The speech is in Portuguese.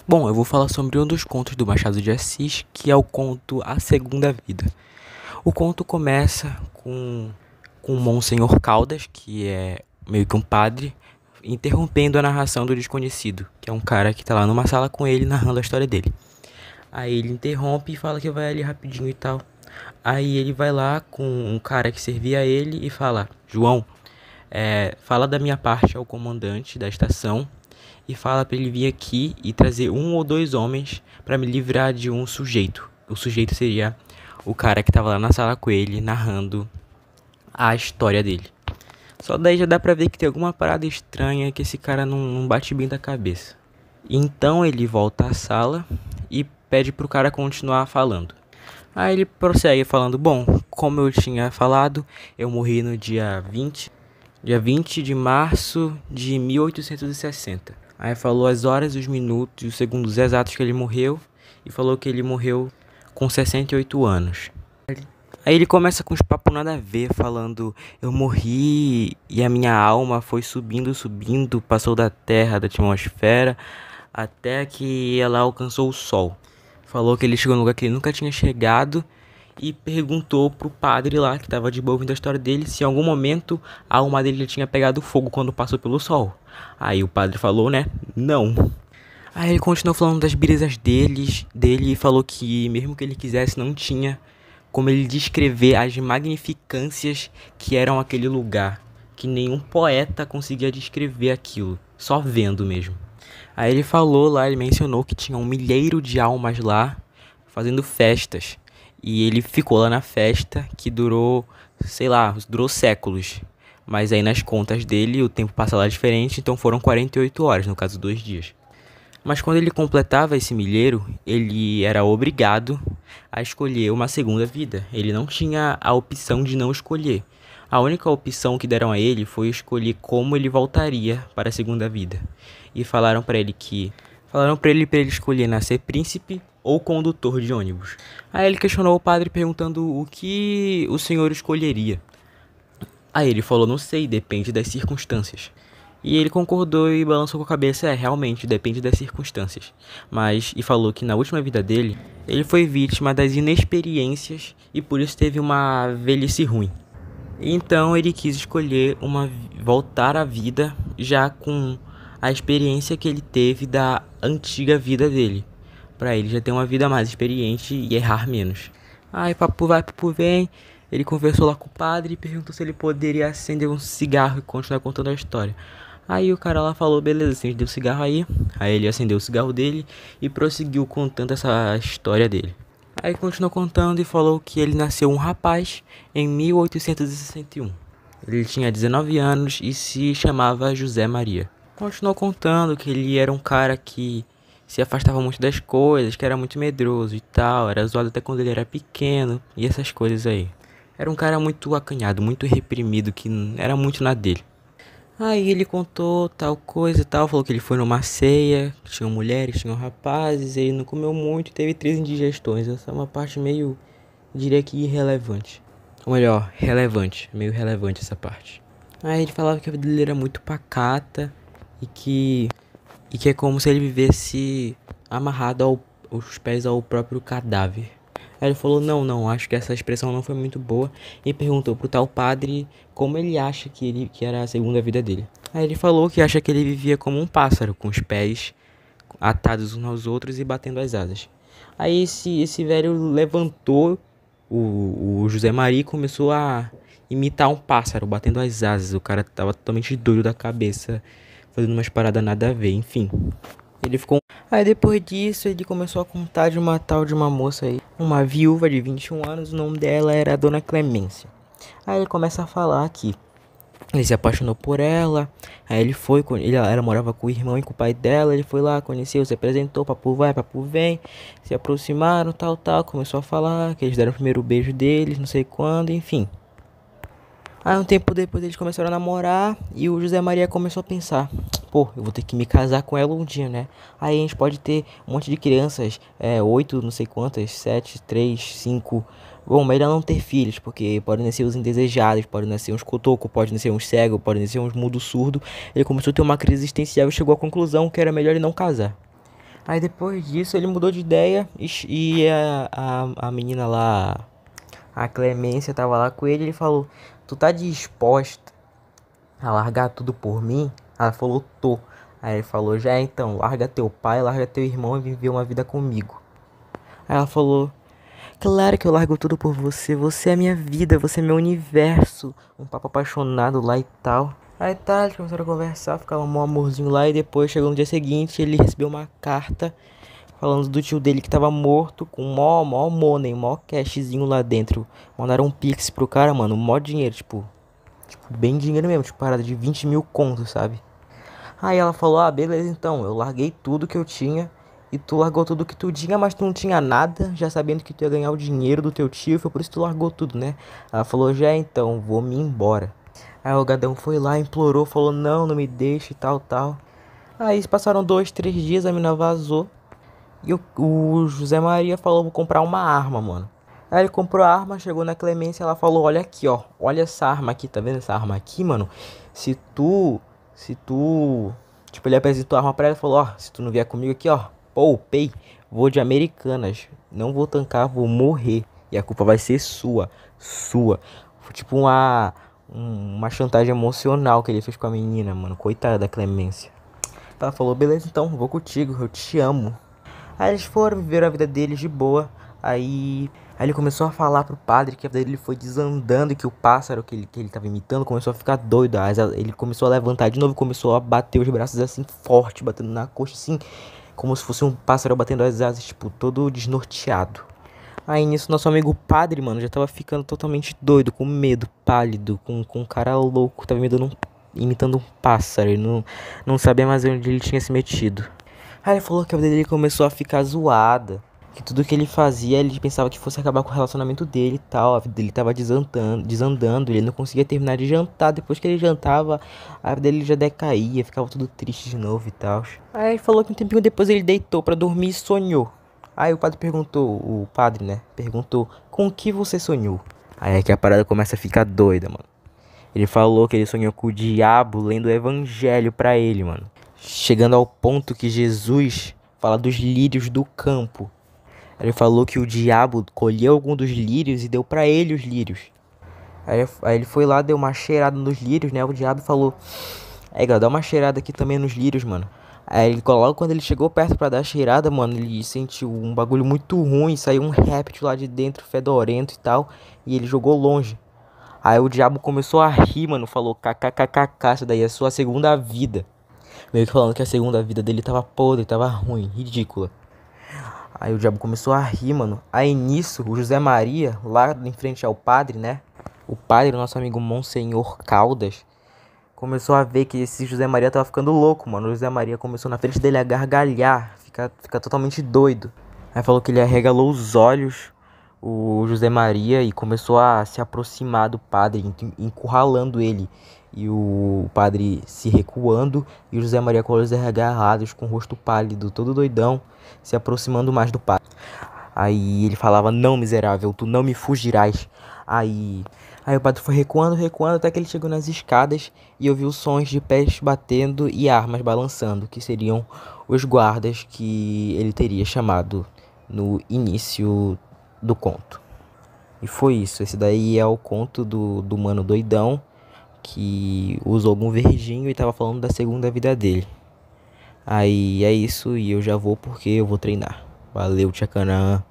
Bom, eu vou falar sobre um dos contos do Machado de Assis, que é o conto A Segunda Vida. O conto começa com o Monsenhor Caldas, que é meio que um padre, interrompendo a narração do desconhecido, que é um cara que tá lá numa sala com ele, narrando a história dele. Aí ele interrompe e fala que vai ali rapidinho e tal. Aí ele vai lá com um cara que servia ele e fala: João, fala da minha parte ao comandante da estação e fala pra ele vir aqui e trazer 1 ou 2 homens pra me livrar de um sujeito. O sujeito seria o cara que tava lá na sala com ele, narrando a história dele. Só daí já dá pra ver que tem alguma parada estranha, que esse cara não bate bem da cabeça. Então ele volta à sala e pede pro cara continuar falando. Aí ele prossegue falando: bom, como eu tinha falado, eu morri no dia 20 de março de 1860. Aí falou as horas, os minutos e os segundos exatos que ele morreu, e falou que ele morreu com 68 anos. Aí ele começa com uns papos nada a ver, falando: eu morri e a minha alma foi subindo, subindo, passou da terra, da atmosfera, até que ela alcançou o sol. Falou que ele chegou num lugar que ele nunca tinha chegado e perguntou pro padre lá, que tava de boa ouvindo a história dele, se em algum momento a alma dele tinha pegado fogo quando passou pelo sol. Aí o padre falou, né, não. Aí ele continuou falando das brisas dele e falou que mesmo que ele quisesse não tinha como ele descrever as magnificâncias que eram aquele lugar, que nenhum poeta conseguia descrever aquilo, só vendo mesmo. Aí ele falou lá, ele mencionou que tinha 1 milheiro de almas lá fazendo festas. E ele ficou lá na festa, que durou, sei lá, durou séculos. Mas aí nas contas dele o tempo passa lá diferente, então foram 48 horas, no caso 2 dias. Mas quando ele completava esse milheiro, ele era obrigado a escolher uma segunda vida. Ele não tinha a opção de não escolher. A única opção que deram a ele foi escolher como ele voltaria para a segunda vida. E falaram para ele para ele escolher nascer príncipe ou condutor de ônibus. Aí ele questionou o padre perguntando o que o senhor escolheria. Aí ele falou: não sei, depende das circunstâncias. E ele concordou e balançou com a cabeça: realmente, depende das circunstâncias. E falou que na última vida dele, ele foi vítima das inexperiências e por isso teve uma velhice ruim. Então ele quis escolher voltar à vida já com a experiência que ele teve da antiga vida dele, pra ele já ter uma vida mais experiente e errar menos. Aí papo vai, papo vem. Ele conversou lá com o padre e perguntou se ele poderia acender um cigarro e continuar contando a história. Aí o cara lá falou: beleza, acendeu o cigarro aí. Aí ele acendeu o cigarro dele e prosseguiu contando essa história dele. Aí continuou contando e falou que ele nasceu um rapaz em 1861. Ele tinha 19 anos e se chamava José Maria. Continuou contando que ele era um cara que se afastava muito das coisas, que era muito medroso e tal, era zoado até quando ele era pequeno e essas coisas aí. Era um cara muito acanhado, muito reprimido, que era muito na dele. Aí ele contou tal coisa e tal, falou que ele foi numa ceia, tinham mulheres, tinham rapazes, ele não comeu muito e teve 3 indigestões. Essa é uma parte meio, diria que irrelevante. Ou melhor, relevante, meio relevante essa parte. Aí ele falava que a vida dele era muito pacata e que é como se ele vivesse amarrado os pés ao próprio cadáver. Aí ele falou: não, acho que essa expressão não foi muito boa. E perguntou pro tal padre como ele acha que era a segunda vida dele. Aí ele falou que acha que ele vivia como um pássaro, com os pés atados uns aos outros e batendo as asas. Aí esse velho levantou o José Maria e começou a imitar um pássaro, batendo as asas. O cara tava totalmente doido da cabeça, fazendo umas paradas nada a ver, enfim. Ele ficou... Aí depois disso ele começou a contar de uma tal de uma moça aí, uma viúva de 21 anos, o nome dela era Dona Clemência. Aí ele começa a falar que ele se apaixonou por ela, aí ele foi, ela morava com o irmão e com o pai dela, ele foi lá, conheceu, se apresentou, papo vai, papo vem, se aproximaram, tal, começou a falar que eles deram o primeiro beijo deles, não sei quando, enfim. Aí um tempo depois eles começaram a namorar e o José Maria começou a pensar: pô, eu vou ter que me casar com ela um dia, né? Aí a gente pode ter um monte de crianças, 8, não sei quantas, 7, 3, 5, Bom, melhor não ter filhos, porque podem nascer os indesejados, podem nascer uns cotoco, podem nascer uns cegos, podem nascer uns mudo surdo. Ele começou a ter uma crise existencial e chegou à conclusão que era melhor ele não casar. Aí depois disso ele mudou de ideia e a menina lá, a Clemência, tava lá com ele e ele falou: Tu tá disposta a largar tudo por mim? Ela falou: Tô. Aí ele falou: Já então, larga teu pai, larga teu irmão e viver uma vida comigo. Aí ela falou: Claro que eu largo tudo por você. Você é minha vida, você é meu universo. Um papo apaixonado lá e tal. Aí tá, eles começaram a conversar, ficaram um amorzinho lá. E depois, chegou no dia seguinte, ele recebeu uma carta falando do tio dele que tava morto, com mó money, mó cashzinho lá dentro. Mandaram um pix pro cara, mano, mó dinheiro, tipo, bem dinheiro mesmo, tipo, parada de 20 mil contos, sabe? Aí ela falou: Ah, beleza, então, eu larguei tudo que eu tinha. E tu largou tudo que tu tinha, mas tu não tinha nada, já sabendo que tu ia ganhar o dinheiro do teu tio, foi por isso que tu largou tudo, né? Ela falou: Já então, vou me embora. Aí o gadão foi lá, implorou, falou: Não, não me deixe, tal, tal. Aí passaram 2, 3 dias, a mina vazou. E o José Maria falou: Vou comprar uma arma, mano. Aí ele comprou a arma, chegou na Clemência, ela falou: Olha aqui, ó, olha essa arma aqui, tá vendo essa arma aqui, mano? Se tu, se tu, tipo, ele apresentou a arma pra ela e falou: Ó, se tu não vier comigo aqui, ó, poupei, vou de Americanas, não vou tancar, vou morrer. E a culpa vai ser sua. Foi tipo uma chantagem emocional que ele fez com a menina, mano, coitada da Clemência. Ela falou: Beleza, então, vou contigo, eu te amo. Aí eles foram, viver a vida deles de boa. Aí ele começou a falar pro padre que a vida dele foi desandando e que o pássaro que ele tava imitando começou a ficar doido. Ele começou a levantar de novo, começou a bater os braços assim forte, batendo na coxa assim, como se fosse um pássaro batendo as asas, tipo, todo desnorteado. Aí nisso nosso amigo padre, mano, já tava ficando totalmente doido, com medo, pálido, com um cara louco, tava imitando um pássaro, ele não sabia mais onde ele tinha se metido. Aí ele falou que a vida dele começou a ficar zoada. Que tudo que ele fazia, ele pensava que fosse acabar com o relacionamento dele e tal. A vida dele tava desandando, ele não conseguia terminar de jantar. Depois que ele jantava, a vida dele já decaía, ficava tudo triste de novo e tal. Aí ele falou que um tempinho depois ele deitou pra dormir e sonhou. Aí o padre perguntou, o padre, né, perguntou: Com o que você sonhou? Aí é que a parada começa a ficar doida, mano. Ele falou que ele sonhou com o diabo lendo o evangelho pra ele, mano. Chegando ao ponto que Jesus fala dos lírios do campo. Ele falou que o diabo colheu algum dos lírios e deu pra ele os lírios. Aí ele foi lá, deu uma cheirada nos lírios, né? O diabo falou: galera, dá uma cheirada aqui também nos lírios, mano. Aí ele, logo quando ele chegou perto pra dar a cheirada, mano, ele sentiu um bagulho muito ruim. Saiu um réptil lá de dentro, fedorento e tal. E ele jogou longe. Aí o diabo começou a rir, mano. Falou: kkkk, essa daí é a sua segunda vida. Meio que falando que a segunda vida dele tava podre, tava ruim, ridícula. Aí o diabo começou a rir, mano. Aí nisso, o José Maria, lá em frente ao padre, né? O padre, nosso amigo Monsenhor Caldas, começou a ver que esse José Maria tava ficando louco, mano. O José Maria começou na frente dele a gargalhar, ficar totalmente doido. Aí falou que ele arregalou os olhos, o José Maria, e começou a se aproximar do padre, encurralando ele. E o padre se recuando, e o José Maria com olhos arregalados, com o rosto pálido, todo doidão, se aproximando mais do padre. Aí ele falava: Não, miserável, tu não me fugirás. Aí o padre foi recuando, até que ele chegou nas escadas e ouviu sons de pés batendo e armas balançando, que seriam os guardas que ele teria chamado no início do conto. E foi isso, esse daí é o conto do mano doidão que usou algum verdinho e tava falando da segunda vida dele. Aí é isso, e eu já vou porque eu vou treinar. Valeu, Tchacanã.